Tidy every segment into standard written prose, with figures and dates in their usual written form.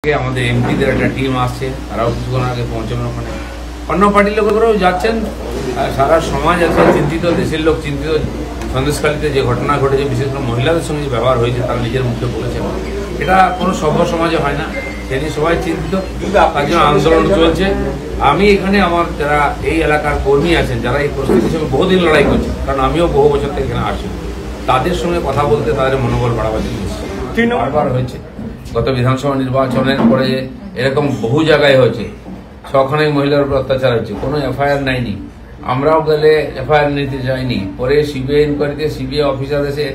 আমাদের এমপিদের একটা টিম আসছে, তারাও কিছুক্ষণ আগে পৌঁছাবেন ওখানে। অন্য পার্টির লোকেরাও যাচ্ছেন। সারা সমাজ আছে চিন্তিত, দেশের লোক চিন্তিত। সন্দেশখালীতে যে ঘটনা ঘটেছে, বিশেষ করে মহিলাদের সঙ্গে যে ব্যবহার হয়েছে, তারা নিজের মুখে বলেছেন এটা কোনো সভ্য সমাজে হয় না। সে নিয়ে সবাই চিন্তিত, তার জন্য আন্দোলন চলছে। আমি এখানে আমার যারা এই এলাকার কর্মী আছেন, যারা এই পরিস্থিতির সঙ্গে বহুদিন লড়াই করছে, কারণ আমিও বহু বছর থেকে এখানে আসি, তাদের সঙ্গে কথা বলতে তাদের মনোবল বাড়াবার জন্য বারবার হয়েছে। গত বিধানসভা নির্বাচনের পরে এরকম বহু জায়গায় হয়েছে, সখানেক মহিলার উপর অত্যাচার হচ্ছে, কোনো এফআইআর নেয়নি। আমরাও গেলে এফআইআর নিতে যাইনি, পরে সিবিআই ইনকোয়ারিতে সিবিআই অফিসার এসে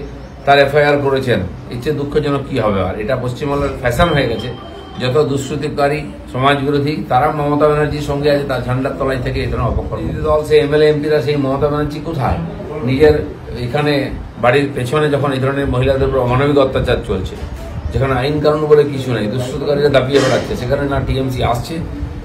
তার এফআইআর করেছেন। ইচ্ছে দুঃখজনক কি হবে, আর এটা পশ্চিমবঙ্গের ফ্যাশন হয়ে গেছে। যত দুষ্কৃতিকারী সমাজ বিরোধী তারা মমতা ব্যানার্জির সঙ্গে আছে, তার ঝান্ডার তলায় থেকে এখানে অপকর্ম দল, সেই এমএলএ এমপিরা সেই মমতা ব্যানার্জি কোথায়? নিজের এখানে বাড়ির পেছনে যখন এই ধরনের মহিলাদের উপর অমানবিক অত্যাচার চলছে, যেখানে আইন কানুন বলে কিছু নেই, দুষ্কৃতকারীরা দাপিয়ে বেড়াচ্ছে, সেখানে না টিএমসি আসছে,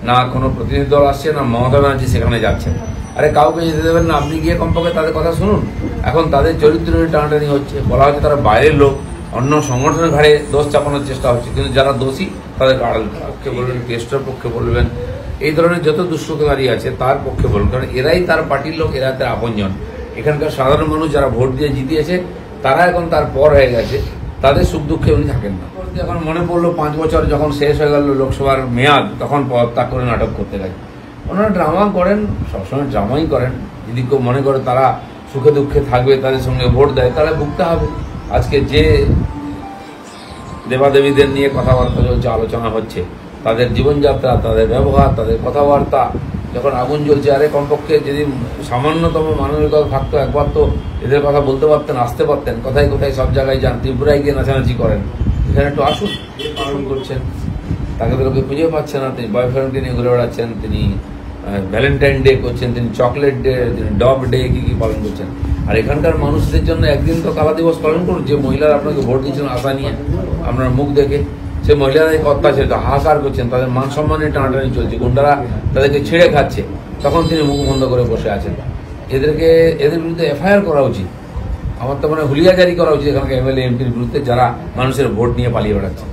না কোনো প্রতিনিধি দল আসছে, না মমতা ব্যানার্জি সেখানে যাচ্ছে। আরে কাউকে যেতে দেবেন না, আপনি গিয়ে কমপক্ষে তাদের কথা শুনুন। এখন তাদের চরিত্র টানাটানি হচ্ছে, বলা হচ্ছে তারা বাইরের লোক, অন্য সংগঠনের ঘাড়ে দোষ চাপানোর চেষ্টা হচ্ছে, কিন্তু যারা দোষী তাদেরকে আড়াল পক্ষে বলবেন, টেস্টের পক্ষে বলবেন, এই ধরনের যত দুষ্কৃতকারী আছে তার পক্ষে বলবেন, কারণ এরাই তার পার্টির লোক, এরা তার আপনজন। এখানকার সাধারণ মানুষ যারা ভোট দিয়ে জিতিয়েছে তারা এখন তার পর হয়ে গেছে, তাদের সুখ দুঃখে উনি থাকেন না। এখন মনে পড়লো 5 বছর যখন শেষ হয়ে গেল লোকসভার মেয়াদ, তখন পদত্যাগ করে নাটক করতে গেছে। ওনারা ড্রামা করেন, সবসময় ড্রামাই করেন। যদি কেউ মনে করে তারা সুখে দুঃখে থাকবে, তাদের সঙ্গে ভোট দেয়, তাহলে ভুগতে হবে। আজকে যে দেবাদেবীদের নিয়ে কথাবার্তা চলছে, আলোচনা হচ্ছে, তাদের জীবনযাত্রা, তাদের ব্যবহার, তাদের কথাবার্তা, যখন আগুন জ্বলছে, আরে কমপক্ষে যদি সামান্যতম মানবিকতা থাকতো, একবার তো এদের কথা বলতে পারতেন, আসতে পারতেন। কোথায় কোথায় সব জায়গায় যান, ত্রিপুরায় গিয়ে নাচানাচি করেন, এখানে একটু আসুন। পালন করছেন, তাকে তো লোকে খুঁজে পাচ্ছে না। তিনি বয়ফ্রেন্ডকে নিয়ে ঘুরে বেড়াচ্ছেন, তিনি ভ্যালেন্টাইন ডে করছেন, তিনি চকলেট ডে, তিনি ডগ ডে কি পালন করছেন। আর এখানকার মানুষদের জন্য একদিন তো কালা দিবস পালন করুন। যে মহিলারা আপনাকে ভোট দিয়েছেন আশা নিয়ে, আপনার মুখ দেখে, সে মহিলারা অত্যাচারিত হাহাকার করছেন, তাদের মান সম্মানের টানাটানি চলছে, গুন্ডারা তাদেরকে ছেড়ে খাচ্ছে, তখন তিনি মুখ বন্ধ করে বসে আছেন। এদের বিরুদ্ধে এফআইআর করা উচিত। আমার তো মানে হুলিয়া জারি করা উচিত এখানকার এমএলএ এমপির বিরুদ্ধে, যারা মানুষের ভোট নিয়ে পালিয়ে বেড়াচ্ছে।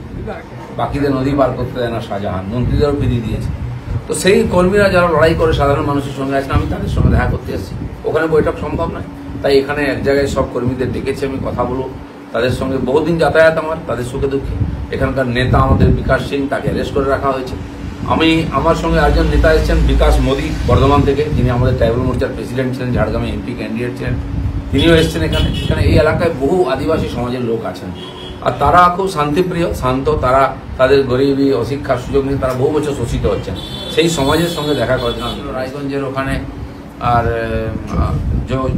বাকিদের নদী পার করতে দেয় না শাহজাহান, মন্ত্রীদেরও ফিরিয়ে দিয়েছে। তো সেই কর্মীরা যারা লড়াই করে সাধারণ মানুষের সঙ্গে আছেন, আমি তাদের সঙ্গে দেখা করতে এসেছি। ওখানে বৈঠক সম্ভব নয়, তাই এখানে এক জায়গায় সব কর্মীদের ডেকেছি, আমি কথা বলবো তাদের সঙ্গে। বহুদিন যাতায়াত আমার, তাদের সুখে দুঃখে। এখানকার নেতা আমাদের বিকাশ সিং, তাকে অ্যারেস্ট করে রাখা হয়েছে। আমার সঙ্গে একজন নেতা এসেছেন বিকাশ মোদী, বর্ধমান থেকে, যিনি আমাদের ট্রাইবাল মোর্চার প্রেসিডেন্ট ছিলেন, ঝাড়গ্রামে এমপি ক্যান্ডিডেট ছিলেন, তিনিও এসেছেন এখানে। এখানে এই এলাকায় বহু আদিবাসী সমাজের লোক আছেন, আর তারা খুব শান্তিপ্রিয়, শান্ত। তারা তাদের গরিবী, অশিক্ষার সুযোগ নিয়ে তারা বহু বছর শোষিত হচ্ছেন। সেই সমাজের সঙ্গে দেখা করেছেন। রায়গঞ্জের ওখানে আর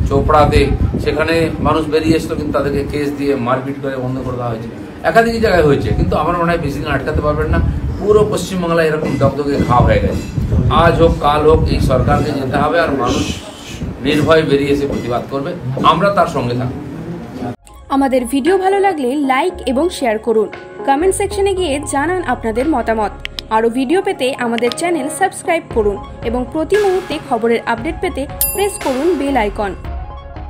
চোপড়াতে, সেখানে মানুষ বেরিয়ে এসতো, কিন্তু তাদেরকে কেস দিয়ে মারপিট করে বন্ধ করে দেওয়া হয়েছে। একাধিক জায়গায় হয়েছে, কিন্তু আমার মনে হয় বেশি দিন আটকাতে পারবেন না। পুরো পশ্চিমবাংলায় এরকম দগদগে ঘা হয়ে গেছে। আজ হোক কাল হোক এই সরকারকে যেতে হবে, আর মানুষ নির্ভয়ে বেরিয়ে এসে প্রতিবাদ করবে, আমরা তার সঙ্গে থাকবো। আমাদের ভিডিও ভালো লাগলে লাইক এবং শেয়ার করুন। কমেন্ট সেকশনে গিয়ে জানান আপনাদের মতামত। আরও ভিডিও পেতে আমাদের চ্যানেল সাবস্ক্রাইব করুন এবং প্রতি মুহূর্তে খবরের আপডেট পেতে প্রেস করুন বেল আইকন।